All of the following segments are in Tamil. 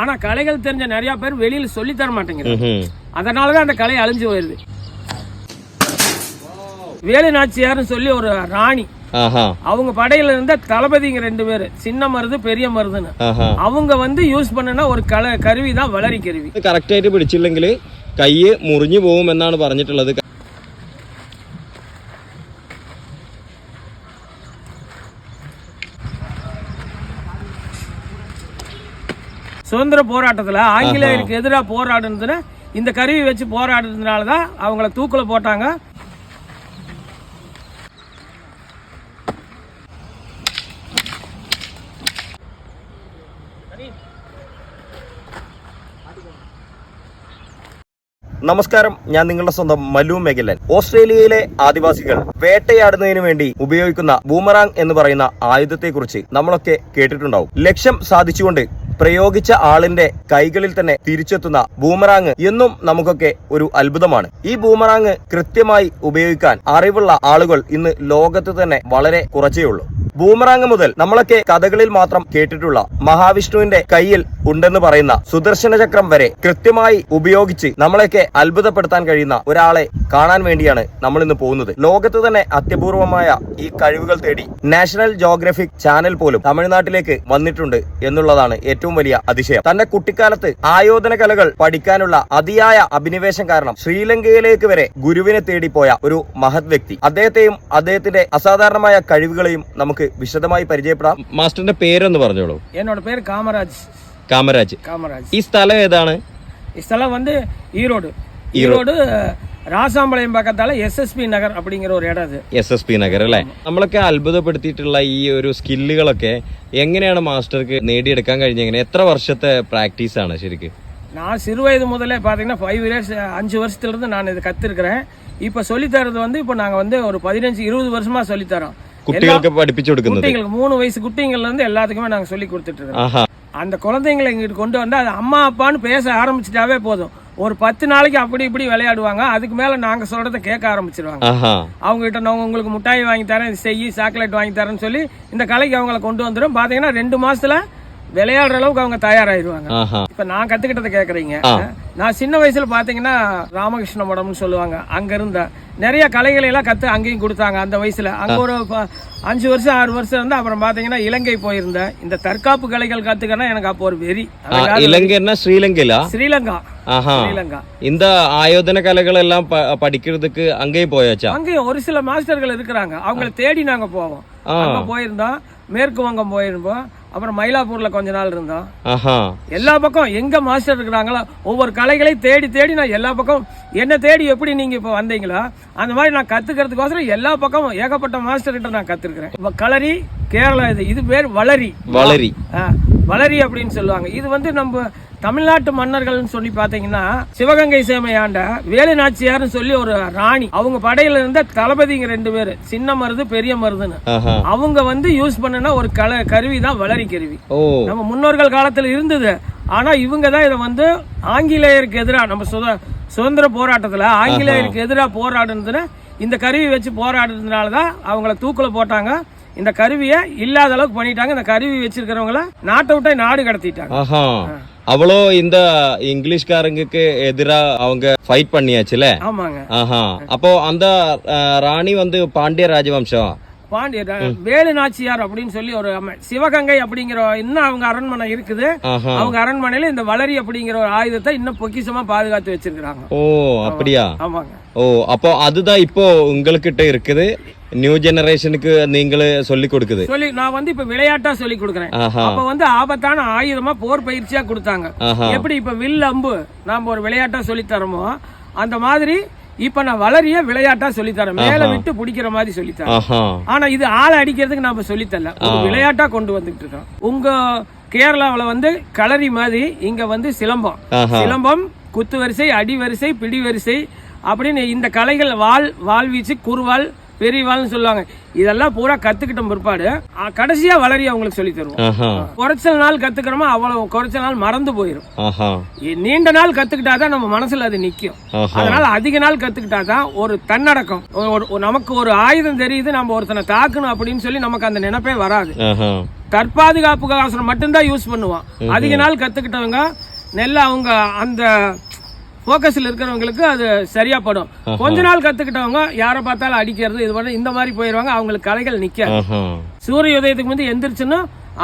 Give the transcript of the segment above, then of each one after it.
ஆனா கலைகள் தெரிஞ்ச நிறைய பேர் வெளியில சொல்லி தர மாட்டேங்கிறாங்க. அதனாலதான் அந்த கலை அழிஞ்சு போயிருது. வேலு நாச்சியார்னு சொல்லி ஒரு ராணி, அவங்க படையில இருந்த தளபதிங்க 2 பேரு, சின்ன மருது பெரிய மருதுன்னு. அவங்க யூஸ் பண்ணனா ஒரு கருவி தான் வளரி கருவி. കറക്റ്റ് ആയിട്ട് പിടിച്ചില്ലെങ്കിൽ കൈ മുറിഞ്ഞു പോകും എന്നാണ് പറഞ്ഞിട്ടുള്ളത്. சுதந்திர போராட்டத்துல ஆங்கிலேயருக்கு எதிராக போராடுனதுன்னா இந்த கருவி வச்சு போராடுறதுனாலதான் அவங்கள தூக்குல போட்டாங்க. നമസ്കാരം, ഞാൻ നിങ്ങളുടെ സ്വന്തം മല്ലു മെഗലൻ. ഓസ്ട്രേലിയയിലെ ആദിവാസികൾ വേട്ടയാടുന്നതിന് വേണ്ടി ഉപയോഗിക്കുന്ന ബൂമറാങ് എന്ന് പറയുന്ന ആയുധത്തെക്കുറിച്ച് നമ്മളൊക്കെ കേട്ടിട്ടുണ്ടാവും. ലക്ഷ്യം സാധിച്ചുകൊണ്ട് പ്രയോഗിച്ച ആളിന്റെ കൈകളിൽ തന്നെ തിരിച്ചെത്തുന്ന ബൂമറാങ് എന്നും നമുക്കൊക്കെ ഒരു അത്ഭുതമാണ്. ഈ ബൂമറാങ് കൃത്യമായി ഉപയോഗിക്കാൻ അറിവുള്ള ആളുകൾ ഇന്ന് ലോകത്ത് തന്നെ വളരെ കുറച്ചേ ഉള്ളൂ. ബൂമറാങ് മുതൽ നമ്മളൊക്കെ കഥകളിൽ മാത്രം കേട്ടിട്ടുള്ള മഹാവിഷ്ണുവിന്റെ കയ്യിൽ ഉണ്ടെന്ന് പറയുന്ന സുദർശന ചക്രം വരെ കൃത്യമായി ഉപയോഗിച്ച് നമ്മളെയൊക്കെ അത്ഭുതപ്പെടുത്താൻ കഴിയുന്ന ഒരാളെ കാണാൻ വേണ്ടിയാണ് നമ്മൾ ഇന്ന് പോകുന്നത്. ലോകത്ത് തന്നെ അത്യപൂർവമായ ഈ കഴിവുകൾ തേടി നാഷണൽ ജോഗ്രഫിക് ചാനൽ പോലും തമിഴ്നാട്ടിലേക്ക് വന്നിട്ടുണ്ട് എന്നുള്ളതാണ് ഏറ്റവും വലിയ അതിശയം. തന്റെ കുട്ടിക്കാലത്ത് ആയോധന കലകൾ പഠിക്കാനുള്ള അതിയായ അഭിനിവേശം കാരണം ശ്രീലങ്കയിലേക്ക് വരെ ഗുരുവിനെ തേടി പോയ ഒരു മഹത് വ്യക്തി. അദ്ദേഹത്തെയും അദ്ദേഹത്തിന്റെ അസാധാരണമായ കഴിവുകളെയും നമുക്ക് വിശദമായി പരിചയപ്പെടാം. മാസ്റ്ററിന്റെ പേരൊന്ന് പറഞ്ഞോളൂ. என்னோட பேர் காமராஜ். കാമരാജ്. ഈ സ്ഥലം ഏതാണ്? ഈ സ്ഥലം ஈரோடு ராசாம்பாளையம் பக்கத்தால SSP നഗർ அப்படிங்கிற ஒரு இடம் அது. SSP നഗർ അല്ലേ? നമ്മളൊക്കെ അത്ഭുതപ്പെടുത്തിയിട്ടുള്ള ഈ ഒരു സ്കില്ലുകളൊക്കെ എങ്ങനെയാണ് മാസ്റ്റർക്ക് നേടിയെടുക്കാൻ കഴിഞ്ഞത്? എത്ര വർഷത്തെ പ്രാക്ടീസ് ആണ് ശരിക്കും? நான் சிறு வயது முதலே பாத்தீங்கன்னா 5 வருஷத்துல இருந்து நான் இதை கத்துருக்கிறேன். இப்ப சொல்லி தரது இப்ப நாங்க ஒரு 15-20 வருஷமா சொல்லி தரோம். குட்டிகளுக்கு படிப்பிச்சு கொடுക്കുന്നത്. குட்டிகளுக்கு 3 வயசு குட்டிங்கள்ல இருந்து எல்லாத்துக்குமே நாங்க சொல்லி கொடுத்துட்டு இருக்கோம். அந்த குழந்தைங்களை இங்கிட்டு கொண்டு வந்து அது அம்மா அப்பான்னு பேச ஆரம்பிச்சிட்டாவே போதும். ஒரு 10 நாளைக்கு அப்படி இப்படி விளையாடுவாங்க. அதுக்கு மேல நாங்க சொல்றதை கேட்க ஆரம்பிச்சிருவாங்க. அவங்க கிட்ட நான் உங்களுக்கு மிட்டாய் வாங்கி தரேன், செய்யி சாக்லேட் வாங்கி தரேன்னு சொல்லி இந்த கலைக்கு அவங்களை கொண்டு வந்துடும். பாத்தீங்கன்னா 2 மாசத்துல விளையாடுற அளவுக்கு அவங்க தயாராயிருவாங்க. இப்ப நான் கத்துக்கிட்டதை கேக்குறீங்க. நான் சின்ன வயசுல பாத்தீங்கன்னா ராமகிருஷ்ண மடம்னு சொல்லுவாங்க, அங்க இருந்த நிறைய கலைகளை எல்லாம் கத்து அங்கேயும் கொடுத்தாங்க. அந்த வயசுல அங்க ஒரு 5 வருஷம் 6 வருஷம் இருந்து அப்புறம் பாத்தீங்கன்னா இலங்கை போயிருந்தேன். இந்த தற்காப்பு கலைகள் கத்துக்கன்னா எனக்கு அப்போ ஒரு வெறி. இலங்கைன்னா ஸ்ரீலங்கா. இந்த ஆயோதன கலைகள் எல்லாம் படிக்கிறதுக்கு அங்கேயும் போயாச்சா? அங்கேயும் ஒரு சில மாஸ்டர்கள் இருக்கிறாங்க, அவங்களை தேடி நாங்க போவோம். அங்க போயிருந்தோம், மேற்கு வங்கம் போயிருந்தோம், அப்புறம் மயிலாப்பூர்ல கொஞ்ச நாள் இருந்தோம். எல்லா பக்கம் எங்க மாஸ்டர் இருக்கிறாங்களோ ஒவ்வொரு கலைகளை தேடி தேடி நான் எல்லா பக்கம் என்ன தேடி எப்படி நீங்க இப்ப வந்தீங்களோ அந்த மாதிரி நான் கத்துக்கிறதுக்கோசரம் எல்லா பக்கமும் ஏகப்பட்ட மாஸ்டர் கிட்ட நான் கத்துருக்கிறேன். இப்ப களரி கேரளா, இது பேர் வளரி அப்படின்னு சொல்லுவாங்க. இது நம்ம தமிழ்நாட்டு மன்னர்கள்னு சொல்லி பாத்தீங்கன்னா சிவகங்கை சேமையாண்ட வேலு நாச்சியார்னு சொல்லி ஒரு ராணி, அவங்க படையில இருந்த தளபதிங்க 2 பேரு, சின்ன மருது பெரிய மருதுன்னு. அவங்க யூஸ் பண்ணனா ஒரு கருவி தான் வளரி கருவி. நம்ம முன்னோர்கள் காலத்துல இருந்தது. ஆனா இவங்க தான் இதை ஆங்கிலேயருக்கு எதிராக நம்ம சுதந்திர போராட்டத்துல ஆங்கிலேயருக்கு எதிராக போராடுனதுன்னு இந்த கருவி வச்சு போராடுறதுனாலதான் அவங்கள தூக்குல போட்டாங்க. இந்த கருவியை இல்லாத அளவுக்கு பண்ணிட்டாங்க. இந்த கருவி வச்சிருக்கிறவங்கள நாட்டை விட்டு நாடு கடத்திட்டாங்க. அவ்வளோ இந்த இங்கிலீஷ்காரங்களுக்கு எதிரா அவங்க ஃபைட் பண்ணியாச்சுல. ஆமாங்க. அப்போ அந்த ராணி பாண்டிய ராஜவம்சம், வேலு நாச்சியார் அப்படின்னு சொல்லி ஒரு சிவகங்கை அப்படிங்கிற இன்னும் அவங்க அரண்மனை இருக்குது. அவங்க அரண்மனையில இந்த வளரி அப்படிங்கிற ஒரு ஆயுதத்தை இன்னும் பொக்கிஷமா பாதுகாத்து வச்சிருக்காங்க. ஓ அப்படியா? ஆமாங்க. ஓ அப்போ அதுதான் இப்போ உங்ககிட்ட இருக்குது, நியூ ஜெனரேஷனுக்கு நீங்களே சொல்லி கொடுக்குது. நான் இப்ப விளையாட்டா சொல்லி கொடுக்குறேன். அப்ப ஆபத்தான ஆயுதமா போர் பயிற்சியா கொடுத்தாங்க. எப்படி இப்ப வில் அம்பு நாம ஒரு விளையாட்டா சொல்லி தரமோ அந்த மாதிரி இப்ப நான் வளரிய விளையாட்டா சொல்லித்தரேன், மேல விட்டு பிடிக்கிற மாதிரி சொல்லித்தரேன். ஆனா இது ஆளை அடிக்கிறதுக்கு நாம சொல்லித்தரல, ஒரு விளையாட்டா கொண்டு வந்துட்டு இருக்கோம். உங்க கேரளாவில களரி மாதிரி இங்க சிலம்பம், குத்து வரிசை, அடி வரிசை, பிடி வரிசை அப்படின்னு இந்த கலைகள், வாழ்வீச்சு, குறுவாள், பெரியவாள்னு சொல்லுவாங்க. இதெல்லாம் பூரா கத்துக்கிட்ட பிற்பாடு கடைசியா வளரி அவங்களுக்கு சொல்லி தருவோம். குறைச்சல் நாள் கத்துக்கிறோமா அவ்வளவு குறைச்ச நாள் மறந்து போயிரும். நீண்ட நாள் கத்துக்கிட்டாதான் நம்ம மனசுல அது நிக்கும். அதனால அதிக நாள் கத்துக்கிட்டாதான் ஒரு தன்னடக்கம், நமக்கு ஒரு ஆயுதம் தெரியுது, நம்ம ஒருத்தனை தாக்கணும் அப்படின்னு சொல்லி நமக்கு அந்த நினைப்பே வராது. தற்பாதுகாப்பு கவசம் மட்டும்தான் யூஸ் பண்ணுவான். அதிக நாள் கத்துக்கிட்டவங்க நெல்ல அவங்க அந்த போக்கஸ்ல இருக்கிறவங்களுக்கு அது சரியா படும். கொஞ்ச நாள் கத்துக்கிட்டவங்க யாரை பார்த்தாலும் அடிக்கிறது இது பண்ண இந்த மாதிரி போயிருவாங்க. அவங்களுக்கு கலைகள் நிக்காது. சூரிய உதயத்துக்கு முந்தைய எந்திரிச்சுன்னா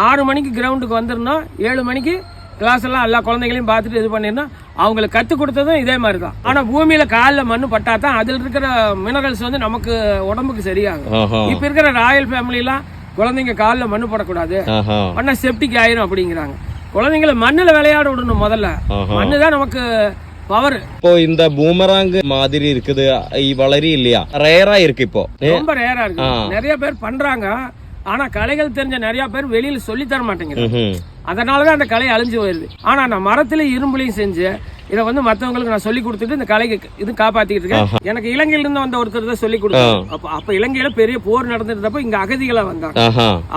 6 மணிக்கு கிரவுண்டுக்கு வந்துடணும். 7 மணிக்கு கிளாஸ் எல்லாம் எல்லா குழந்தைகளையும் பார்த்துட்டு இது பண்ணிருந்தோம். அவங்களுக்கு கத்து கொடுத்ததும் இதே மாதிரி தான். ஆனா பூமியில காலில் மண்ணு பட்டா தான் அதுல இருக்கிற மினரல்ஸ் வந்து நமக்கு உடம்புக்கு சரியாகும். இப்ப இருக்கிற ராயல் ஃபேமிலி எல்லாம் குழந்தைங்க காலில் மண்ணு போடக்கூடாது, பண்ண செப்டிக் ஆயிரும் அப்படிங்கிறாங்க. குழந்தைங்களை மண்ணுல விளையாட விடணும். முதல்ல மண்ணு தான் நமக்கு பவர். இப்போ இந்த பூமராங் மாதிரி இருக்குது வளரி இல்லையா, ரேரா இருக்கு. இப்போ ரொம்ப ரேரா இருக்கு. நிறைய பேர் பண்றாங்க. ஆனா கலைகள் தெரிஞ்ச நிறைய பேர் வெளியில சொல்லி தர மாட்டேங்கிறாங்க. அதனாலதான் அந்த கலை அழிஞ்சு போயிருது. ஆனா நான் மரத்துல இரும்புலையும் செஞ்சு இதை வந்து மத்தவங்களுக்கு நான் சொல்லி கொடுத்துட்டு இந்த கலைக்கு இது காப்பாத்திக்கிட்டு இருக்கேன். எனக்கு இலங்கையில இருந்து வந்த ஒருத்தர் தான் சொல்லி கொடுத்தாங்க. அப்ப இலங்கையில பெரிய போர் நடந்துட்டப்ப இங்க அகதிகளா வந்தாங்க.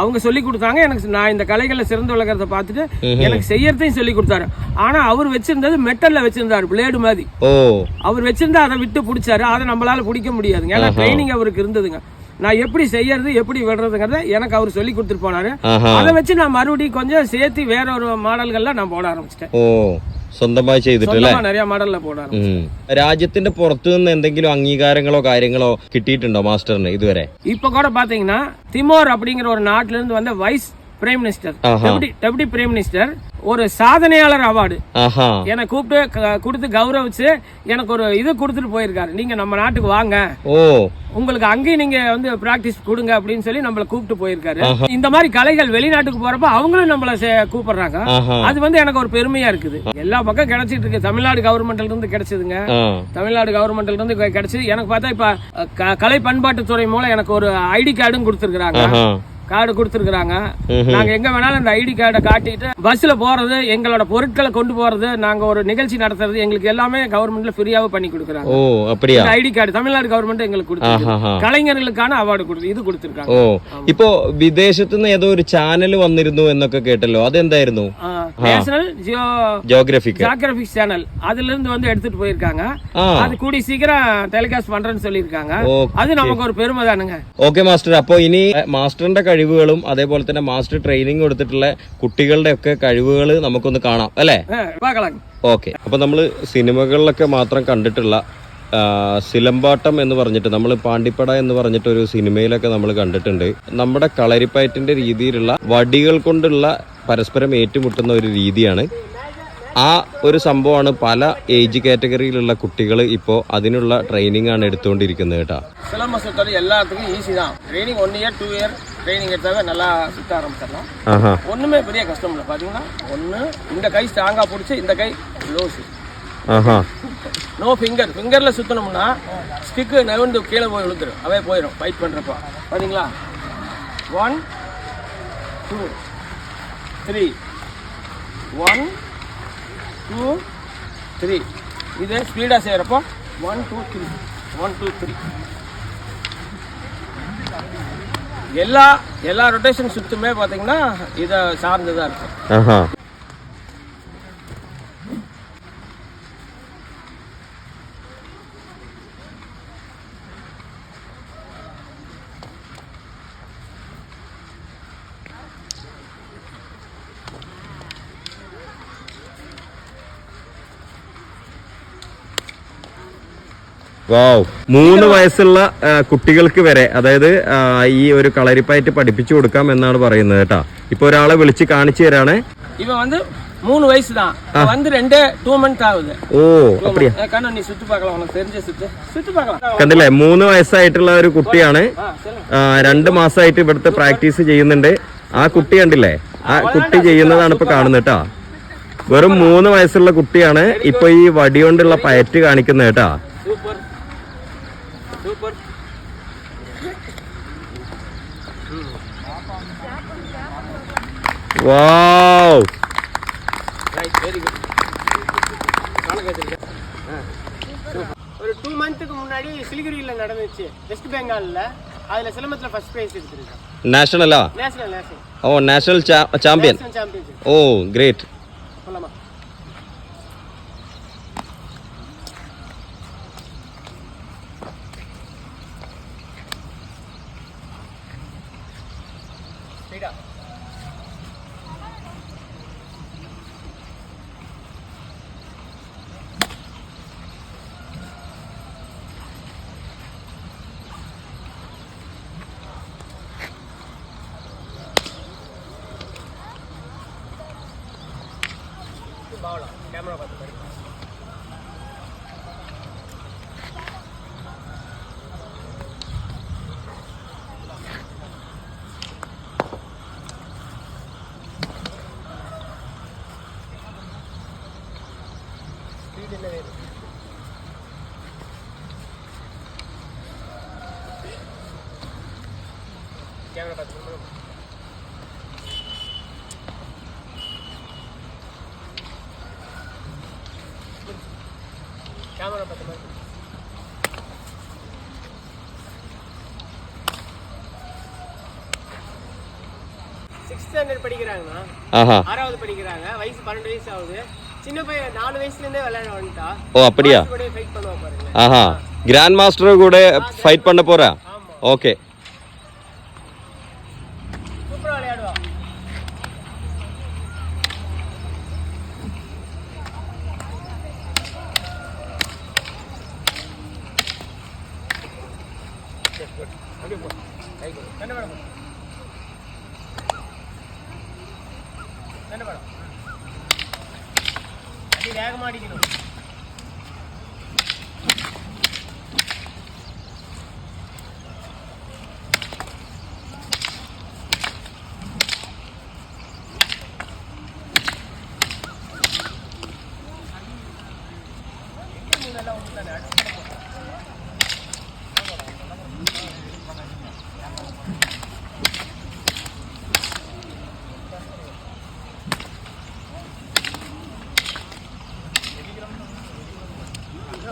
அவங்க சொல்லி கொடுத்தாங்க. எனக்கு நான் இந்த கலைகளை சிறந்து விளக்கறத பார்த்துட்டு எனக்கு செய்யறதையும் சொல்லி கொடுத்தாரு. ஆனா அவர் வச்சிருந்தது மெட்டல்ல வச்சிருந்தாரு, பிளேடு மாதிரி. அவர் வச்சிருந்தா அதை விட்டு பிடிச்சாரு. அதை நம்மளால பிடிக்க முடியாதுங்க. ஏன்னா ட்ரைனிங் அவருக்கு இருந்ததுங்க. நான் எப்படி செய்யறது எப்படி விடுறதுங்கிறத எனக்கு அவர் சொல்லி கொடுத்துட்டு போனாரு. அதை வச்சு நான் மறுபடியும் கொஞ்சம் சேர்த்து வேற ஒரு மாடல்கள்லாம் நான் போட ആരംഭിച്ചിட்டேன். സ്വന്തമായി ചെയ്തിട്ടല്ലേ நிறைய மாடல்ல போட ആരംഭിച്ചു. രാജ്യത്തിന്റെ പുറത്തു നിന്ന് എന്തെങ്കിലും അംഗീകാരങ്ങളോ കാര്യങ്ങളോ കിട്ടിയിട്ടുണ്ടോ മാസ്റ്ററിന് ഇതുവരെ? இப்ப கூட பாத்தீங்கன்னா திமோர் அப்படிங்கிற ஒரு நாட்டுல இருந்து வந்த vice prime minister, deputy prime minister ஒரு சாதனையாளர் அவார்டு எனக்கு கூப்பிட்டு கொடுத்து கௌரவிச்சு எனக்கு ஒரு இது கொடுத்துட்டு போயிருக்காரு. நீங்க நம்ம நாட்டுக்கு வாங்க, உங்களுக்கு அங்கேயும் நீங்க வந்து பிராக்டிஸ் கொடுங்க அப்படின்னு சொல்லி நம்மள கூப்பிட்டு போயிருக்காரு. இந்த மாதிரி கலைகள் வெளிநாட்டுக்கு போறப்ப அவங்களும் நம்மள கூப்பிடுறாங்க. அது வந்து எனக்கு ஒரு பெருமையா இருக்குது. எல்லா பக்கம் கிடைச்சிட்டு இருக்கு. தமிழ்நாடு கவர்மெண்ட்ல இருந்து கிடைச்சதுங்க. தமிழ்நாடு கவர்மெண்ட்ல இருந்து கிடைச்சது. எனக்கு பார்த்தா இப்ப கலை பண்பாட்டுத்துறை மூலம் எனக்கு ஒரு ஐடி கார்டும் கொடுத்துருக்காங்க. கார்டு கொடுத்துருக்காங்க. நாங்க எங்க வேணாலும் அந்த ஐடி கார்டை காட்டிட்டு பஸ்ல போறது, எங்களோட பொருட்களை கொண்டு போறது, நாங்க ஒரு நிகழ்ச்சி நடத்துறது, எங்களுக்கு எல்லாமே கவர்மெண்ட்ல ஃப்ரீயாவே பண்ணி கொடுக்குறாங்க. ஐடி கார்டு தமிழ்நாடு கவர்மெண்ட் எங்களுக்கு கொடுத்து கலைஞர்களுக்கான அவார்டு இது கொடுத்திருக்காங்க. ഇപ്പോ വിദേശത്ത് നിന്ന് ഏതോ ഒരു ചാനൽ വന്നിരുന്നു എന്നൊക്കെ കേട്ടല്ലോ, അതെന്തായിരുന്നു? நேஷனல் ஜியோகிராபிக் சேனல் அதுல இருந்து வந்து எடுத்துட்டு போயிருக்காங்க. அது கூடி சீக்கிரம் டெலிகாஸ்ட் பண்றேன்னு சொல்லியிருக்காங்க. அது நமக்கு ஒரு பெருமை தானுங்க. ഓക്കെ മാസ്റ്റർ, അപ്പോ ഇനി മാസ്റ്ററിന്റെ കഴിവുകളും അതേപോലെ തന്നെ മാസ്റ്റർ ട്രെയിനിങ് കൊടുത്തിട്ടുള്ള കുട്ടികളുടെ ഒക്കെ കഴിവുകൾ നമുക്കൊന്ന് കാണാം അല്ലേ? ഓക്കെ. അപ്പൊ നമ്മള് സിനിമകളിലൊക്കെ മാത്രം കണ്ടിട്ടുള്ള സിലമ്പാട്ടം എന്ന് പറഞ്ഞിട്ട് നമ്മൾ പാണ്ടിപ്പട എന്ന് പറഞ്ഞിട്ട് ഒരു സിനിമയിലൊക്കെ നമ്മൾ കണ്ടിട്ടുണ്ട്. നമ്മുടെ കളരിപ്പയറ്റിന്റെ രീതിയിലുള്ള വടികൾ കൊണ്ടുള്ള പരസ്പരം ഏറ്റുമുട്ടുന്ന ഒരു രീതിയാണ്. ആ ഒരു സംഭവമാണ് പല ഏജ് കാറ്റഗറിയിലുള്ള കുട്ടികൾ ഇപ്പോൾ അതിനുള്ള ട്രെയിനിങ് ആണ് എടുത്തുകൊണ്ടിരിക്കുന്നത് കേട്ടോ. சிலம்ப சுத்தது எல்லாத்துக்கும் ஈஸி தான். ட்ரைனிங் 1 இயர் 2 இயர் ட்ரைனிங் எடுத்தாவே நல்லா சுத்த ஆரம்பிச்சிடலாம். ஒண்ணுமே பெரிய கஷ்டம் இல்லை. பாத்தீங்கன்னா ஒண்ணு இந்த கை ஸ்ட்ராங்கா பிடிச்சி இந்த கை லோஸ். நோ ஃபிங்கர்ல சுத்தணும்னா ஸ்டிக்கு நகர்ந்து கீழே போய் விழுந்துடும். அவே போயிடும் ஃபைட் பண்றப்ப. பாத்தீங்களா 1 2 3 1 2 3 இது ஸ்பீடா செய்யறப்போ 1 2 3 1 2 3 எல்லா ரொட்டேஷன் சுத்துமே பாத்தீங்கன்னா இதை சார்ந்துதான் இருக்கும். വാവ്, 3 വയസ്സുള്ള കുട്ടികൾക്ക് വരെ അതായത് ഈ ഒരു കളരിപ്പയറ്റ് പഠിപ്പിച്ചു കൊടുക്കാം എന്നാണ് പറയുന്നത് കേട്ടാ. ഇപ്പൊ ഒരാളെ വിളിച്ച് കാണിച്ചു തരാണ്. இவன் வந்து 3 வயசு தான். வந்து 2 months ஆகுது. ഓ அப்படியா? கண்ணு நீ சுத்தி பார்க்கலாம், உனக்கு தெரிஞ்ச சுத்தி பார்க்கலாம். കണ്ടില്ലേ, 3 വയസ്സായിട്ടുള്ള ഒരു കുട്ടിയാണ്. 2 മാസമായിട്ട് ഇവിടുത്തെ പ്രാക്ടീസ് ചെയ്യുന്നുണ്ട്. ആ കുട്ടി കണ്ടില്ലേ, ആ കുട്ടി ചെയ്യുന്നതാണ് ഇപ്പൊ കാണുന്നത് കേട്ടാ. വെറും 3 വയസ്സുള്ള കുട്ടിയാണ് ഇപ്പൊ ഈ വടി കൊണ്ടുള്ള പയറ്റ് കാണിക്കുന്നത് കേട്ടാ. Super. Wow, right, very good. ஒரு 2 மந்த்க்கு முன்னாடி சிலிகுரியில நடந்துச்சு, வெஸ்ட் பெங்கால்ல. அதுல சிலம்பத்துல ஃபர்ஸ்ட் பிரைஸ் எடுத்துருக்கேன். நேஷனலா? நேஷனல். ஓ, நேஷனல் சாம்பியன். ஓ, கிரேட். போலாமா? ஸ்பீடா கேமரா பார்த்து பாருங்க. ஸ்பீட் என்ன வேணும்? கேமரா பார்த்து கேமரா பார்த்து மாதிரி 6th ஸ்டாண்டர்ட் படிக்கிறாங்கண்ணா. 6வது படிக்கிறாங்க. வயசு 12 வயசு ஆகுது. சின்ன பையன் 4 வயசுல இருந்தே விளையாட வந்துட்டா. ஓ அப்படியா? ஃபைட் பண்ணுவா பாருங்க. ஆஹா, கிராண்ட் மாஸ்டர் கூட ஃபைட் பண்ண போறா? ஓகே. சூப்பரா விளையாடுவா. அப்படியே போ. கை கொடு. கண்ணு மேடம். கண்ணு மேடம். அடி வேகமா அடிக்கணும்.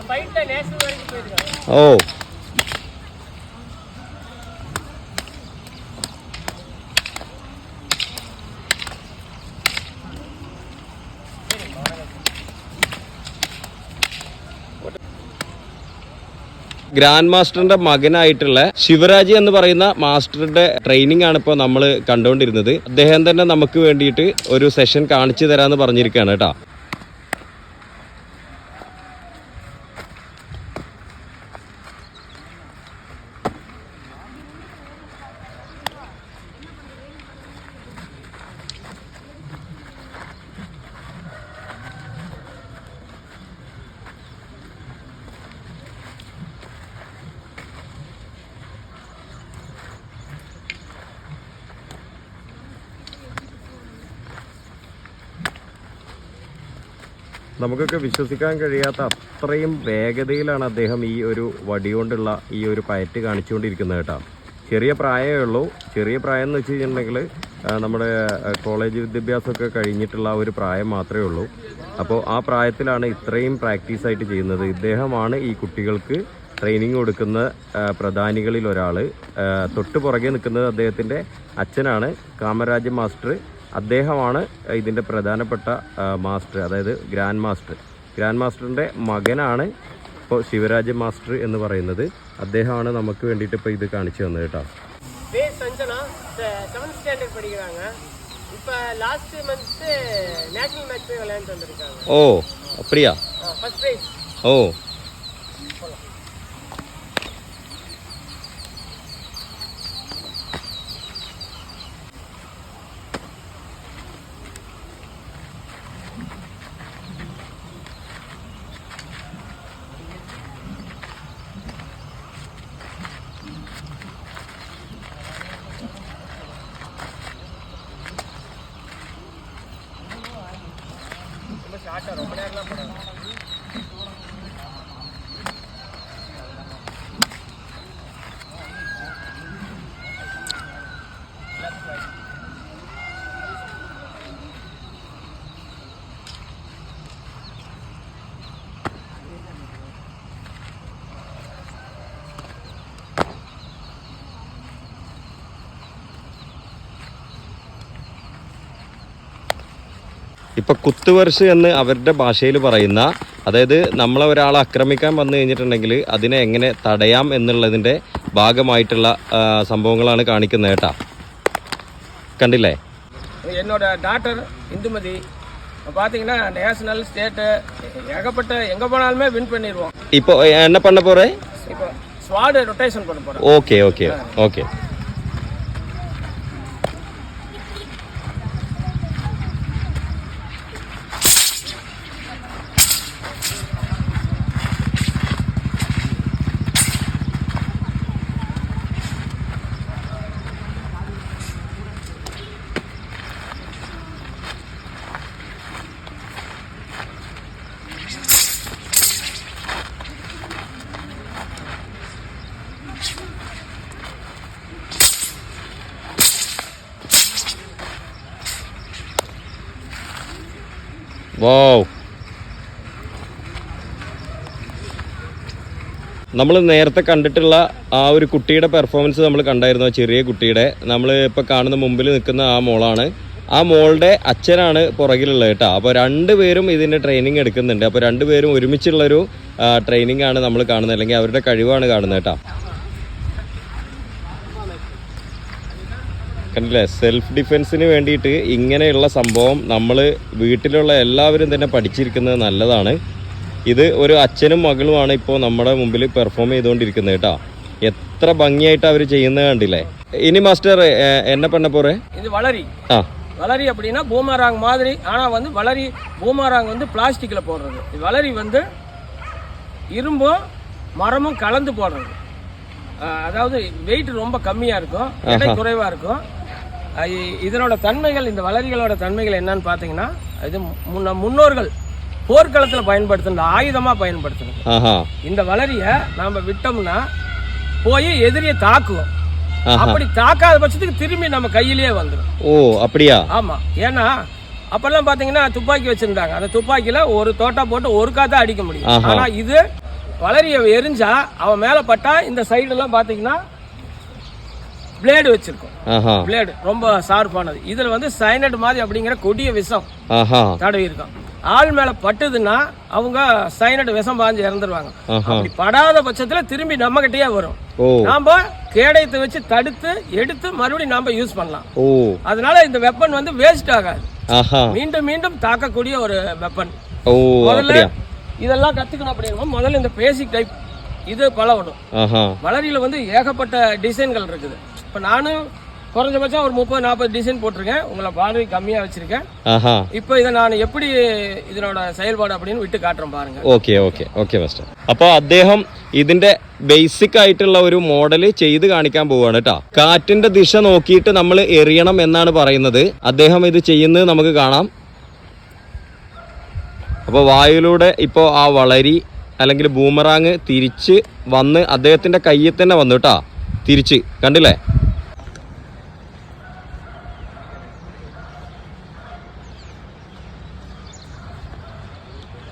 ஃபைட்ல நேஷனல் வரைக்கும் போயிருக்காங்க. ஓ ഗ്രാൻഡ് മാസ്റ്ററിന്റെ മകനായിട്ടുള്ള ശിവരാജ് എന്ന് പറയുന്ന മാസ്റ്ററുടെ ട്രെയിനിങ് ആണ് ഇപ്പോൾ നമ്മൾ കണ്ടുകൊണ്ടിരുന്നത്. അദ്ദേഹം തന്നെ നമുക്ക് വേണ്ടിയിട്ട് ഒരു സെഷൻ കാണിച്ചു തരാമെന്ന് പറഞ്ഞിരിക്കുകയാണ് കേട്ടോ. നമുക്കൊക്കെ വിശ്വസിക്കാൻ കഴിയാത്ത അത്രയും വേഗതയിലാണ് അദ്ദേഹം ഈ ഒരു വടി കൊണ്ടുള്ള ഈ ഒരു പയറ്റ് കാണിച്ചുകൊണ്ടിരിക്കുന്നത് കേട്ടോ. ചെറിയ പ്രായമേ ഉള്ളൂ. ചെറിയ പ്രായം എന്ന് വെച്ച് കഴിഞ്ഞിട്ടുണ്ടെങ്കിൽ നമ്മുടെ കോളേജ് വിദ്യാഭ്യാസമൊക്കെ കഴിഞ്ഞിട്ടുള്ള ഒരു പ്രായം മാത്രമേ ഉള്ളൂ. അപ്പോൾ ആ പ്രായത്തിലാണ് ഇത്രയും പ്രാക്ടീസായിട്ട് ചെയ്യുന്നത്. ഇദ്ദേഹമാണ് ഈ കുട്ടികൾക്ക് ട്രെയിനിങ് കൊടുക്കുന്ന പ്രധാനികളിൽ ഒരാൾ. തൊട്ട് പുറകെ നിൽക്കുന്നത് അദ്ദേഹത്തിൻ്റെ അച്ഛനാണ്, കാമരാജ് മാസ്റ്റർ. അദ്ദേഹമാണ് ഇതിൻ്റെ പ്രധാനപ്പെട്ട മാസ്റ്റർ, അതായത് ഗ്രാൻഡ് മാസ്റ്റർ. ഗ്രാൻഡ് മാസ്റ്ററിൻ്റെ മകനാണ് ഇപ്പോൾ ശിവരാജ് മാസ്റ്റർ എന്ന് പറയുന്നത്. അദ്ദേഹമാണ് നമുക്ക് വേണ്ടിയിട്ട് ഇപ്പോൾ ഇത് കാണിച്ചു തന്നത് കേട്ടോ. சஞ்சனா 7th ஸ்டாண்டர்ட் படிக்கிறாங்க. இப்போ லாஸ்ட் மந்த் நேஷனல் மேட்ச் போய் விளையாண்டு வந்திருக்காங்க. ஓ அப்படியா? First prize. ஓ ரொம்ப நேரம்லாம் போடாது. ഇപ്പം കുത്തുവർഷ് എന്ന് അവരുടെ ഭാഷയിൽ പറയുന്ന, അതായത് നമ്മളെ ഒരാളെ ആക്രമിക്കാൻ വന്നു കഴിഞ്ഞിട്ടുണ്ടെങ്കിൽ അതിനെ എങ്ങനെ തടയാം എന്നുള്ളതിൻ്റെ ഭാഗമായിട്ടുള്ള സംഭവങ്ങളാണ് കാണിക്കുന്നത് കേട്ടാ. കണ്ടില്ലേ? என்னோட டாட்டர் இந்துமதி பார்த்தீங்கன்னா நேஷனல் ஸ்டேட்டு ஏகப்பட்ட எங்கே போனாலுமே வின் பண்ணிடுவோம். இப்போ என்ன பண்ண போகிறேன்? இப்போ ஸ்வாட் ரொட்டேஷன் பண்ண போகிறேன். Okay okay okay. വാവ്. നമ്മൾ നേരത്തെ കണ്ടിട്ടുള്ള ആ ഒരു കുട്ടിയുടെ പെർഫോമൻസ് നമ്മൾ കണ്ടായിരുന്നു. ചെറിയ കുട്ടിയുടെ നമ്മൾ ഇപ്പോൾ കാണുന്ന മുമ്പിൽ നിൽക്കുന്ന ആ മോളാണ്. ആ മോളുടെ അച്ഛനാണ് പുറകിലുള്ളത് കേട്ടോ. അപ്പോൾ രണ്ടുപേരും ഇതിൻ്റെ ട്രെയിനിങ് എടുക്കുന്നുണ്ട്. അപ്പോൾ രണ്ടുപേരും ഒരുമിച്ചുള്ളൊരു ട്രെയിനിങ് ആണ് നമ്മൾ കാണുന്നത്, അല്ലെങ്കിൽ അവരുടെ കഴിവാണ് കാണുന്നത് കേട്ടോ. കണ്ടില്ലേ, സെൽഫ് ഡിഫെൻസിന് വേണ്ടിയിട്ട് ഇങ്ങനെയുള്ള സംഭവം നമ്മൾ വീട്ടിലുള്ള എല്ലാവരും തന്നെ പഠിച്ചിരിക്കുന്നത് നല്ലതാണ്. ഇത് ഒരു അച്ഛനും മകളുമാണ് ഇപ്പോൾ നമ്മുടെ മുമ്പിൽ പെർഫോം ചെയ്തുകൊണ്ടിരിക്കുന്നത് കേട്ടോ. എത്ര ഭംഗിയായിട്ട് അവർ ചെയ്യുന്നത് കണ്ടില്ലേ. ഇനി മാസ്റ്റർ എന്നെ பண்ண போறேன். இது வளரி. வளரி அப்படின்னா பூமராங் மாதிரி, ஆனால் வந்து வளரி பூமராங் வந்து பிளாஸ்டிக்கில் போடுறது. இது வளரி வந்து இரும்பும் மரமும் கலந்து போடுறது. அதாவது வெயிட் ரொம்ப கம்மியாக இருக்கும், எடை குறைவாக இருக்கும். இதனோட தன்மைகள், இந்த வளரிகளோட தன்மைகள் என்னன்னு பார்த்தீங்கன்னா, இது முன்னோர்கள் போர்க்களத்தில் பயன்படுத்தின ஆயுதமாக பயன்படுத்தணும். இந்த வளரியை நாம் விட்டோம்னா போய் எதிரியை தாக்குவோம். அப்படி தாக்காத பட்சத்துக்கு திரும்பி நம்ம கையிலேயே வந்துடும். ஓ அப்படியா? ஆமா. ஏன்னா அப்பெல்லாம் பாத்தீங்கன்னா துப்பாக்கி வச்சிருந்தாங்க. அந்த துப்பாக்கியில ஒரு தோட்டா போட்டு ஒரு காத்தா அடிக்க முடியும். ஆனா இது வளரிய எரிஞ்சா அவன் மேல பட்டா இந்த சைடு எல்லாம் பாத்தீங்கன்னா பிளேடு வச்சிருக்கும். பிளேடு ரொம்ப ஷார்ப்பானது. இதுல வந்து சைனட் மாதிரி அப்படிங்கிற கொடிய விஷம் தடவி இருக்கும். ஆள் மேல பட்டுதுன்னா அவங்க சைனட் விஷம் பாஞ்சு இறந்துருவாங்க. அப்படி படாத பட்சத்துல திரும்பி நம்ம கிட்டயே வரும். நாம கேடயத்தை வச்சு தடுத்து எடுத்து மறுபடியும் நாம யூஸ் பண்ணலாம். அதனால இந்த வெப்பன் வந்து வேஸ்ட் ஆகாது, மீண்டும் மீண்டும் தாக்கக்கூடிய ஒரு வெப்பன். முதல்ல இதெல்லாம் கத்துக்கணும் அப்படின்னா முதல்ல இந்த பேசிக் டைப் இது பழகணும். வளரியில வந்து ஏகப்பட்ட டிசைன்கள் இருக்குது. இப்ப நானும் குறைஞ்சபட்சம் ஒரு 30-40 டிசைன் போட்டிருக்கேன். உங்களை பார்வை கம்மியா வச்சிருக்கேன். இப்போ இதை நான் எப்படி ഇതിനോட செயல்பாடு அப்படின்னு വിട്ട് കാട്ടുறேன் பாருங்க. Okay okay okay master. അപ്പോൾ അദ്ദേഹം ഇതിന്റെ ബേസിക് ആയിട്ടുള്ള ഒരു മോഡൽ ചെയ്ത് കാണിക്കാൻ പോവാണ് കേട്ടോ. കാറ്റിന്റെ ദിശ നോക്കിയിട്ട് നമ്മൾ എറിയണം എന്നാണ് പറയുന്നത്. അദ്ദേഹം ഇത് ചെയ്യുന്നത് നമുക്ക് കാണാം. അപ്പോൾ വായുവിലൂടെ ഇപ്പോൾ ആ വളരി അല്ലെങ്കിൽ ബൂമറാങ് തിരിച്ച് വന്ന് അദ്ദേഹത്തിന്റെ കയ്യിൽ തന്നെ വന്നു കേട്ടോ. തിരിച്ച് കണ്ടില്ലേ.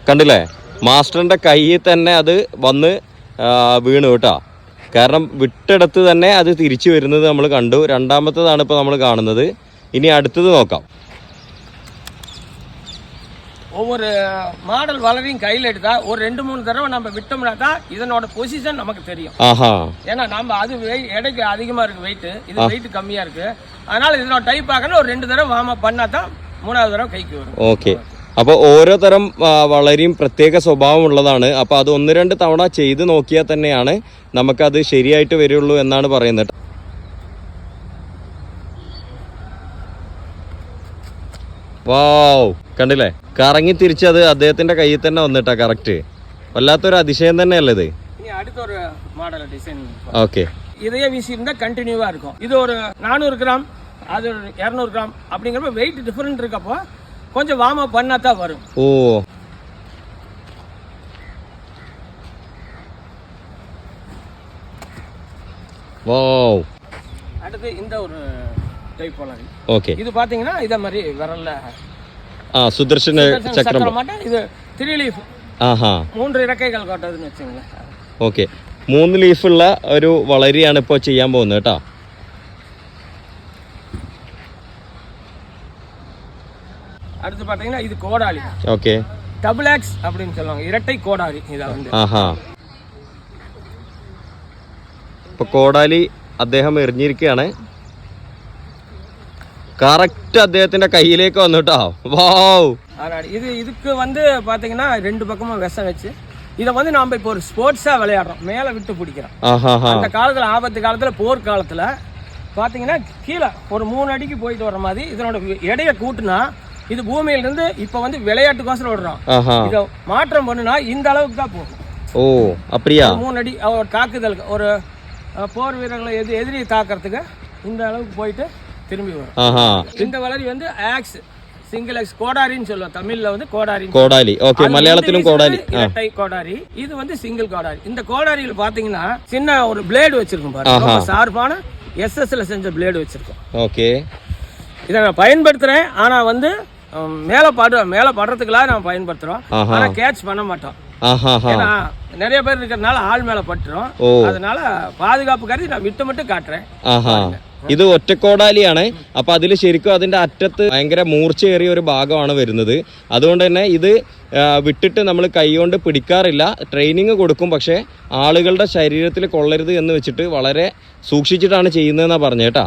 കണ്ടില്ലേ, മാസ്റ്ററിൻ്റെ കയ്യിൽ തന്നെ അത് വന്ന് വീണു കേട്ടോ. കാരണം വിട്ടെടുത്ത് തന്നെ അത് തിരിച്ചു വരുന്നത് നമ്മൾ കണ്ടു. രണ്ടാമത്തേതാണ് ഇപ്പോൾ നമ്മൾ കാണുന്നത്. ഇനി അടുത്തത് നോക്കാം. ஒவ்வொரு மாடல் வளரையும் கையில் எடுத்தா ஒரு 2-3 தடவை நம்ம விட்டோம்னா தான் இதனோட பொசிஷன் நமக்கு தெரியும். ஏன்னா நம்ம அது எடைக்கு அதிகமாக இருக்கு வெயிட், இது வெயிட் கம்மியாக இருக்கு. அதனால இதனோட டைப் ஆகணும். ஒரு 2 தடவை வார்ம் அப் பண்ணா தான் 3வது தடவை கைக்கு வரும். ഓക്കെ. അപ്പോൾ ഓരോ തരം വളരെയും പ്രത്യേക സ്വഭാവമുള്ളതാണ്. അപ്പോൾ അത് 1-2 തവണ ചെയ്ത് നോക്കിയാൽ തന്നെയാണ് നമുക്കത് ശരിയായിട്ട് വരുള്ളൂ എന്നാണ് പറയുന്നത്. വാവ്, കണ്ടില്ലേ, കറങ്ങി തിരിച്ചത് അദ്ദേഹത്തിന്റെ കയ്യിൽ തന്നെ വന്നിട്ടാ. കറക്റ്റ്, വല്ലാത്തൊരു അതിശയം തന്നെയല്ലേ ഇത്. അടുത്തൊരു മോഡൽ ഡിസൈൻ. ഓക്കെ. இதே வீசி இருந்தா கண்டினியூவா இருக்கும். இது ஒரு 400 கிராம், அது ஒரு 200 கிராம் அப்படிங்கிறப்ப வெயிட் டிஃபரெண்ட் இருக்கப்போ கொஞ்சம் வார்ம் அப் பண்ணா தான் வரும். ஓ, வாவ். அடுத்து இந்த ஒரு டைப் வளரி. ஓகே. இது பாத்தீங்கன்னா இத மாதிரி விரல்ல சுதர்சன சக்கரம் மாட்ட. இது 3 லீஃப். 3 ഇറക്കൈകൾ കൊണ്ടതെന്ന് വെച്ചீங்களா. ഓക്കെ. 3 ലീഫുള്ള ഒരു വളരിയാണ് ഇപ്പോൾ ചെയ്യാൻ പോകുന്നത് കേട്ടോ. அடுத்து பாத்தீங்கன்னா இது கோடாலி. ஓகே. டபுள் ஆக்ஸ் அப்படின்னு சொல்லுவாங்க, இரட்டை கோடாலி. இத வந்து இப்போ கோடாലി അദ്ദേഹം എറിഞ്ഞിരിക്കുകയാണ്. കറക്റ്റ് അദ്ദേഹത്തിന്റെ കയ്യിലേക്ക് വന്നു കേട്ടോ. വാവ്. இதுக்கு வந்து பாத்தீங்கன்னா 2 பக்கமும் விஷம் வச்சு இதை வந்து நாம இப்போ ஒரு ஸ்போர்ட்ஸா விளையாடுறோம், மேல விட்டு பிடிக்கிறோம். அந்த காலத்துல, ஆபத்து காலத்துல, போர் காலத்துல பாத்தீங்கன்னா கீழே ஒரு 3 அடிக்கு போயிட்டு வர மாதிரி இதனோட எடையை கூட்டுனா இது பூமியில இருந்து இப்ப வந்து விளையாட்டுக்கோசரம் விடுறோம். இத மாற்றம் பண்ணுனா இந்த அளவுக்கு தான் போகும். ஓ அப்படியா? 3 அடி ஒரு தாக்குதலுக்கு, ஒரு போர் வீரர்களை எதிரியை தாக்குறதுக்கு இந்த அளவுக்கு போயிட்டு திரும்பி வரும். இந்த வளரி வந்து ஆக்ஸ், சிங்கிள் ஆக்ஸ், கோடாரின்னு சொல்லுவோம் தமிழ்ல வந்து கோடாரி. கோடாலி. ஓகே. மலையாளத்திலும் கோடாலி. இரட்டை கோடாரி. இது வந்து சிங்கிள் கோடாரி. இந்த கோடாரியில பாத்தீங்கன்னா சின்ன ஒரு பிளேடு வச்சிருக்கும் பாருங்க, ஷார்ப்பான எஸ்எஸ்ல செஞ்ச பிளேடு வச்சிருக்கோம். ஓகே. இதை நான் பயன்படுத்துறேன். ஆனா வந்து மேல படுறதுக்குலாம் நம்ம பயன்படுத்துறோம். ஆனா கேட்ச் பண்ண மாட்டோம். ஏன்னா நிறைய பேர் இருக்கிறதுனால ஆள் மேல பட்டுரும். அதனால பாதுகாப்பு கருதி நான் விட்டு மட்டும் കാട്ടുறேன். ഇത് ഒറ്റക്കോടാലിയാണ്. അപ്പൊ അതിൽ ശരിക്കും അതിന്റെ അറ്റത്ത് ഭയങ്കര മൂർച്ചയേറിയ ഒരു ഭാഗമാണ് വരുന്നത്. അതുകൊണ്ട് തന്നെ ഇത് വിട്ടിട്ട് നമ്മൾ കൈകൊണ്ട് പിടിക്കാറില്ല. ട്രെയിനിങ് കൊടുക്കും, പക്ഷെ ആളുകളുടെ ശരീരത്തിൽ കൊള്ളരുത് എന്ന് വെച്ചിട്ട് വളരെ സൂക്ഷിച്ചിട്ടാണ് ചെയ്യുന്നതെന്നാണ് പറഞ്ഞേട്ടാ.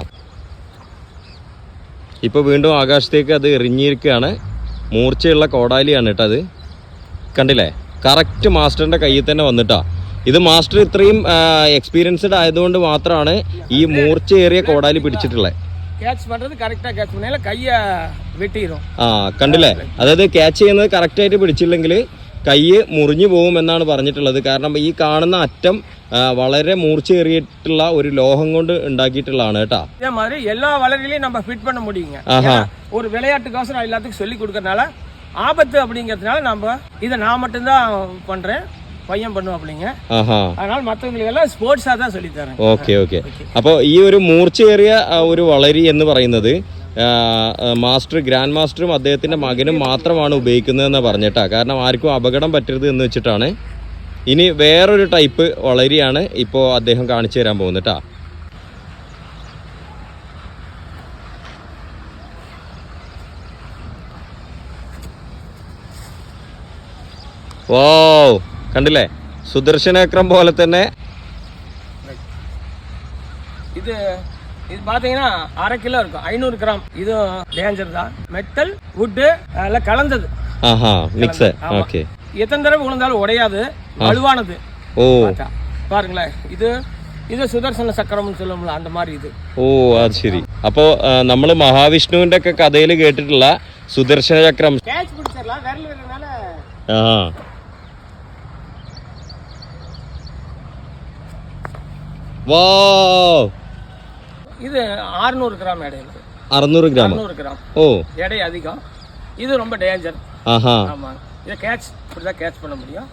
ഇപ്പൊ വീണ്ടും ആകാശത്തേക്ക് അത് എറിഞ്ഞിരിക്കുകയാണ്. മൂർച്ചയുള്ള കോടാലിയാണ് കേട്ടോ അത്. കണ്ടില്ലേ, കറക്റ്റ് മാസ്റ്ററിന്റെ കയ്യിൽ തന്നെ വന്നിട്ടാ. ഇത് മാസ്റ്റർ ഇത്രയും എക്സ്പീരിയൻസ്ഡ് ആയതുകൊണ്ട് മാത്രമാണ് ഈ മൂർച്ചയേറിയ കോടാലി പിടിച്ചിട്ടുള്ളത്. കണ്ടില്ലേ, അതായത് ക്യാച്ച് ചെയ്യുന്നത് കറക്റ്റ് ആയിട്ട് പിടിച്ചില്ലെങ്കിൽ കൈ മുറിഞ്ഞു പോകും എന്നാണ് പറഞ്ഞിട്ടുള്ളത്. കാരണം ഈ കാണുന്ന അറ്റം വളരെ മൂർച്ചയേറിയിട്ടുള്ള ഒരു ലോഹം കൊണ്ട് ഉണ്ടാക്കിയിട്ടുള്ളതാണ് കേട്ടാ. അതേമാതിരി എല്ലാ വളരിலையும் நம்ம ஃபிட் பண்ண முடியுங்க. ஒரு விளையாட்டுக்கோசரம் எல்லாத்துக்கும் சொல்லி கொடுக்கறனால ஆபத்து அப்படிங்கிறதுனால நம்ம இதை நான் மட்டும்தான் பண்றேன், പയ്യൻ பண்ணுவோம் அப்படிங்க. அதனால மற்றவங்களுக்கு எல்லாம் സ്പോർട്സാ தான் சொல்லி தரேன். ഓക്കെ. അപ്പോൾ ഈ ഒരു മൂർച്ചയേറിയ ഒരു വളരി എന്ന് പറയുന്നത് മാസ്റ്റർ, ഗ്രാൻഡ് മാസ്റ്ററും അദ്ദേഹത്തിന്റെ മകനും മാത്രമാണ് ഉപയോഗിക്കുന്നതെന്ന് പറഞ്ഞിട്ടാ. കാരണം ആർക്കും അപകടം പറ്റരുത് എന്ന് വെച്ചിട്ടാണ്. ഇനി വേറൊരു ടൈപ്പ് വളരിയാണ് ഇപ്പോൾ അദ്ദേഹം കാണിച്ചു തരാൻ പോകുന്നട്ടാ. വാവ്, കണ്ടില്ലേ, സുദർശനചക്രം പോലെ തന്നെ. இது பாத்தீங்கன்னா 1/2 கிலோ இருக்கும், 500 கிராம். இது டேஞ்சர் தான். மெட்டல் வுட் எல்லாம் கலந்தது. மிக்ஸ். ஓகே. எத்தனை தடவை விழுந்தாலும் உடையாது, வலுவானது. பாருங்களேன், ഇത് സുദർശന ചക്രം சொல்லுவோம்ல, அந்த மாதிரி ഇത്. അത് ശരി. അപ്പോൾ നമ്മൾ മഹാവിഷ്ണുവിന്റെ ഒക്കെ കഥയിൽ കേട്ടിട്ടുള്ള സുദർശന ചക്രം. ക്യാച്ച് പിടിച്ചല്ല, വിരൽ വരുന്നനാല. വാവ്, இது 600 கிராம் எடையில. 600 கிராம். எடை அதிகம். இது ரொம்ப டேஞ்சர். ஆமா, இதை கேட்ச் இப்படிதான் கேட்ச் பண்ண முடியும்.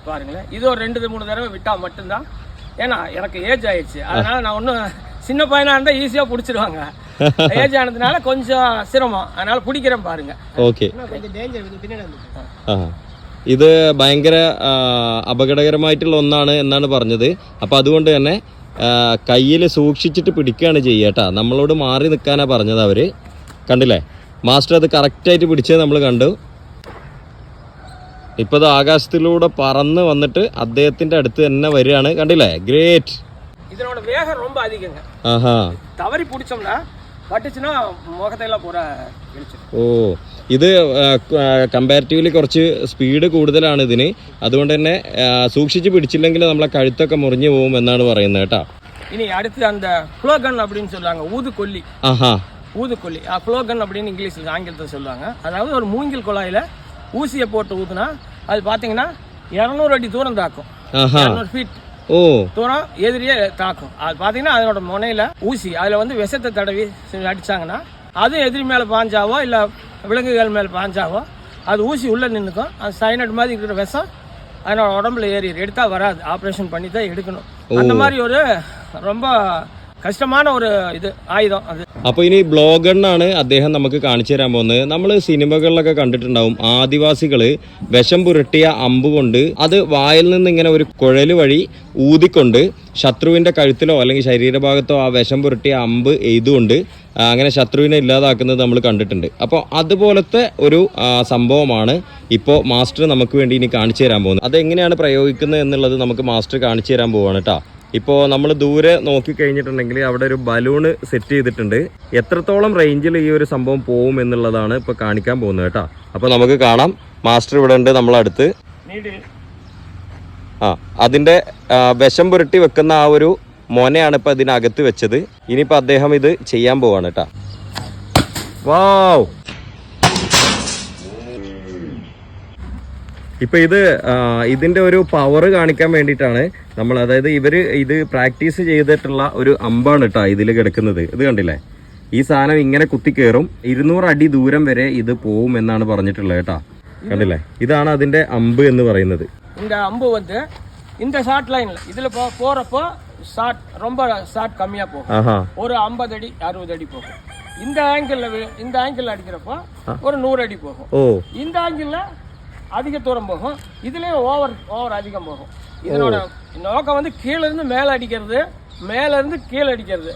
பாருங்களேன், இது ஒரு 2-3 தடவை விட்டா மட்டும்தான். ஏன்னா எனக்கு ஏஜ் ஆயிடுச்சு, அதனால நான் ஒன்றும் சின்ன பையனா இருந்தா ஈஸியா பிடிச்சிருவாங்க. ஏஜ் ஆனதுனால கொஞ்சம் சிரமம், அதனால பிடிக்கிறேன் பாருங்க. ഓക്കെ. ഇത് ഭയങ്കര അപകടകരമായിട്ടുള്ള ഒന്നാണ് എന്നാണ് പറഞ്ഞത്. അപ്പൊ അതുകൊണ്ട് തന്നെ കയ്യിൽ സൂക്ഷിച്ചിട്ട് പിടിക്കുകയാണ് ചെയ്യട്ടാ. നമ്മളോട് മാറി നിൽക്കാനാണ് പറഞ്ഞത് അവര്. കണ്ടില്ലേ, മാസ്റ്റർ അത് കറക്റ്റായിട്ട് പിടിച്ചത് നമ്മൾ കണ്ടു. ഇപ്പൊ അത് ആകാശത്തിലൂടെ പറന്ന് വന്നിട്ട് അദ്ദേഹത്തിന്റെ അടുത്ത് തന്നെ വരികയാണ്. കണ്ടില്ലേ, ഗ്രേറ്റ്. இதனோட வேகம் ரொம்ப அதிகங்க. தவறி பிடிச்சோம்னா பட்டுச்சுன்னா முகத்தையெல்லாம் பூரா இழுச்சிடும். ഇത് കമ്പാരിറ്റീവ്ലി കുറച്ച് സ്പീഡ് കൂടുതലാണ് ഇതിന്. അതുകൊണ്ട് തന്നെ സൂക്ഷിച്ച് പിടിച്ചില്ലെങ്കിൽ നമ്മളെ കഴുത്തൊക്കെ മുറിഞ്ഞു പോകും എന്നാണ് പറയുന്നത് കേട്ടാ. ഇനി അടുത്ത് அந்த ஃப்ளோகன் அப்படின்னு சொல்றாங்க, ஊதுகொல்லி. ஊதுகொல்லி, ஃப்ளோகன் அப்படின்னு இங்கிலீஷ்ல ஆங்கிலத்தில் சொல்லுவாங்க. அதாவது ஒரு மூங்கில் குழாயில ஊசியை போட்டு ஊத்துனா அது பாத்தீங்கன்னா 200 அடி தூரம் தாக்கும். 200 ஃபீட் தூரம் எதிரியே தாக்கும். அது பாத்தீங்கன்னா அதனோட முனையில ஊசி, அதுல வந்து விஷத்தை தடவி அடிச்சாங்கன்னா அது எதிரி மேல பாஞ்சாவோ இல்ல விலங்குகள் மேல பாஞ்சாவோ அது ஊசி உள்ள நின்றுக்கும். அது சைனட் மாதிரி இருக்கிற விஷம் அதனோட உடம்புல ஏறி எடுத்தா வராது, ஆப்ரேஷன் பண்ணி தான் எடுக்கணும். அந்த மாதிரி ஒரு ரொம்ப കഷ്ടமான ഒരു ഇത് ആയുധം അത്. അപ്പൊ ഇനി ബ്ലോഗണ്ണാണ് അദ്ദേഹം നമുക്ക് കാണിച്ചു തരാൻ പോകുന്നത്. നമ്മൾ സിനിമകളിലൊക്കെ കണ്ടിട്ടുണ്ടാവും, ആദിവാസികള് വിഷം പുരട്ടിയ അമ്പ് കൊണ്ട് അത് വായിൽ നിന്ന് ഇങ്ങനെ ഒരു കുഴല് വഴി ഊതിക്കൊണ്ട് ശത്രുവിന്റെ കഴുത്തിലോ അല്ലെങ്കിൽ ശരീരഭാഗത്തോ ആ വിഷം പുരട്ടിയ അമ്പ് എയ്തുകൊണ്ട് അങ്ങനെ ശത്രുവിനെ ഇല്ലാതാക്കുന്നത് നമ്മൾ കണ്ടിട്ടുണ്ട്. അപ്പോൾ അതുപോലത്തെ ഒരു സംഭവമാണ് ഇപ്പോൾ മാസ്റ്റർ നമുക്ക് വേണ്ടി ഇനി കാണിച്ചു തരാൻ പോകുന്നത്. അതെങ്ങനെയാണ് പ്രയോഗിക്കുന്നത് എന്നുള്ളത് നമുക്ക് മാസ്റ്റർ കാണിച്ചു തരാൻ പോവാണ് കേട്ടോ. ഇപ്പോൾ നമ്മൾ ദൂരെ നോക്കിക്കഴിഞ്ഞിട്ടുണ്ടെങ്കിൽ അവിടെ ഒരു ബലൂണ് സെറ്റ് ചെയ്തിട്ടുണ്ട്. എത്രത്തോളം റേഞ്ചിൽ ഈ ഒരു സംഭവം പോകും എന്നുള്ളതാണ് ഇപ്പോൾ കാണിക്കാൻ പോകുന്നത് കേട്ടോ. അപ്പോൾ നമുക്ക് കാണാം, മാസ്റ്റർ ഇവിടെ ഉണ്ട് നമ്മളടുത്ത്. അതിൻ്റെ വിഷം പുരട്ടി വെക്കുന്ന ആ ഒരു മോനെയാണ് ഇപ്പോൾ ഇതിനകത്ത് വെച്ചത്. ഇനിയിപ്പോൾ അദ്ദേഹം ഇത് ചെയ്യാൻ പോവാണ് കേട്ടോ. വാവ്, ഇപ്പൊ ഇതിന്റെ ഒരു പവർ കാണിക്കാൻ വേണ്ടിയിട്ടാണ് നമ്മൾ, അതായത് ഇവര് ഇത് പ്രാക്ടീസ് ചെയ്തിട്ടുള്ള ഒരു അമ്പാണ് കേട്ടോ ഇതിൽ കിടക്കുന്നത്. ഇത് കണ്ടില്ലേ, ഈ സാധനം ഇങ്ങനെ കുത്തി കയറും, 200 അടി ദൂരം വരെ ഇത് പോവും എന്നാണ് പറഞ്ഞിട്ടുള്ളത് കേട്ടോ. കണ്ടില്ലേ, ഇതാണ് അതിന്റെ അമ്പ് എന്ന് പറയുന്നത്. இந்த அம்பு வந்து இந்த ஷார்ட் லைன்ல இதுல போறப்போ ஷார்ட் ரொம்ப ஷார்ட் கம்மியா போகும். ஒரு 50 அடி 60 அடி போகும். இந்த ஆங்கிள் அடிக்கிறப்போ ஒரு 100 அடி போகும். இந்த ஆங்கிள் அதிக தூரம் போகும். இதுலயே ஓவர் அதிகம் போகும். இதனோட நோக்கம் வந்து கீழ இருந்து மேல அடிக்கிறது, மேல இருந்து கீழே அடிக்கிறது.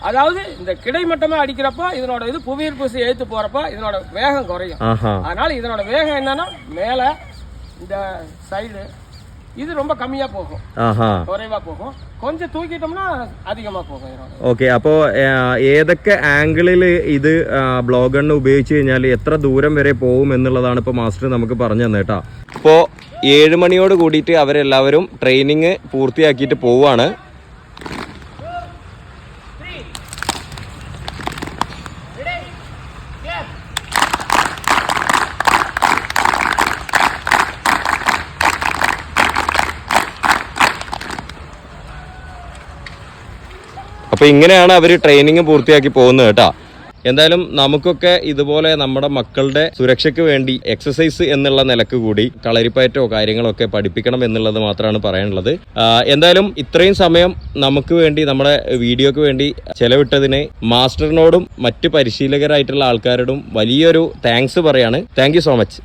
அதாவது இந்த கிடைமட்டமா அடிக்கிறப்போ இதனோட இது புவியீர்ப்பு விசை எடுத்து போறப்ப இதனோட வேகம் குறையும். அதனால இதனோட வேகம் என்னன்னா மேல இந்த சைடு இது ரொம்ப கம்மியா போகும், குறைவா போகும். கொஞ்சம் തൂക്കിட்டோம்னா அதிகமா போகும். ഓക്കെ, അപ്പോൾ ഏതൊക്കെ ആംഗിളിൽ ഇത് ബ്ലോ ഗൺ ഉപയോഗിച്ച് കഴിഞ്ഞാൽ എത്ര ദൂരം വരെ പോകും എന്നുള്ളതാണ് ഇപ്പോൾ മാസ്റ്റർ നമുക്ക് പറഞ്ഞു തന്നെ കേട്ടോ. ഇപ്പോൾ 7 മണിയോട് കൂടിയിട്ട് അവരെല്ലാവരും ട്രെയിനിങ് പൂർത്തിയാക്കിയിട്ട് പോവുകയാണ്. അപ്പോൾ ഇങ്ങനെയാണ് അവർ ട്രെയിനിങ് പൂർത്തിയാക്കി പോകുന്നത് കേട്ടോ. എന്തായാലും നമുക്കൊക്കെ ഇതുപോലെ നമ്മുടെ മക്കളുടെ സുരക്ഷയ്ക്ക് വേണ്ടി എക്സസൈസ് എന്നുള്ള നിലക്ക് കൂടി കളരിപ്പയറ്റോ കാര്യങ്ങളൊക്കെ പഠിപ്പിക്കണം എന്നുള്ളത് മാത്രമാണ് പറയാനുള്ളത്. എന്തായാലും ഇത്രയും സമയം നമുക്ക് വേണ്ടി നമ്മുടെ വീഡിയോക്ക് വേണ്ടി ചെലവിട്ടതിന് മാസ്റ്ററിനോടും മറ്റ് പരിശീലകരായിട്ടുള്ള ആൾക്കാരോടും വലിയൊരു താങ്ക്സ് പറയാണ്. Thank you so much.